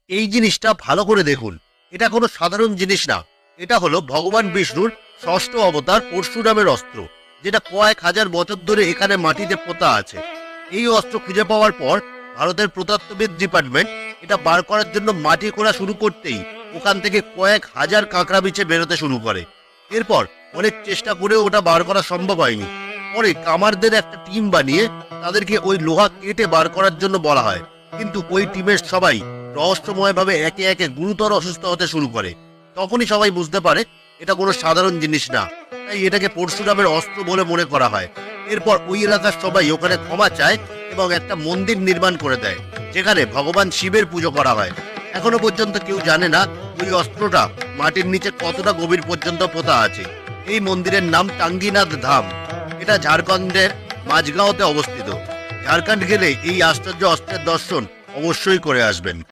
এই জিনিসটা ভালো করে দেখুন। এটা কোনো সাধারণ জিনিস না। এটা হলো ভগবান বিষ্ণুর ষষ্ঠ অবতার পরশুরামের অস্ত্র, যেটা কয়েক হাজার বছর ধরে এখানে মাটিতে পোতা আছে। এই অস্ত্র খুঁজে পাওয়ার পর ভারতের প্রত্নতত্ত্ববিদ ডিপার্টমেন্ট এটা বার করার জন্য মাটি খোঁড়া শুরু করতেই ওখান থেকে কয়েক হাজার কাঁকড়া বিছে বেরোতে শুরু করে। এরপর অনেক চেষ্টা করেও ওটা বার করা সম্ভব হয়নি। পরে কামারদের একটা টিম বানিয়ে তাদেরকে ওই লোহা কেটে বার করার জন্য বলা হয়, কিন্তু ওই টিমের সবাই রহস্যময়ভাবে একে একে গুরুতর অসুস্থ হতে শুরু করে। তখনই সবাই বুঝতে পারে এটা কোনো সাধারণ জিনিস না, তাই এটাকে পরশুরামের অস্ত্র বলে মনে করা হয়। এরপর ওই এলাকার সবাই ওখানে ক্ষমা চায় এবং একটা মন্দির নির্মাণ করে দেয়, যেখানে ভগবান শিবের পুজো করা হয়। এখনো পর্যন্ত কেউ জানে না ওই অস্ত্রটা মাটির নিচে কতটা গভীর পর্যন্ত পোতা আছে। এই মন্দিরের নাম টাঙ্গিনাথ ধাম। এটা ঝাড়খণ্ডের মাঝগাঁওতে অবস্থিত। ঝাড়খণ্ড গেলে এই আশ্চর্য অস্ত্রের দর্শন অবশ্যই করে আসবেন।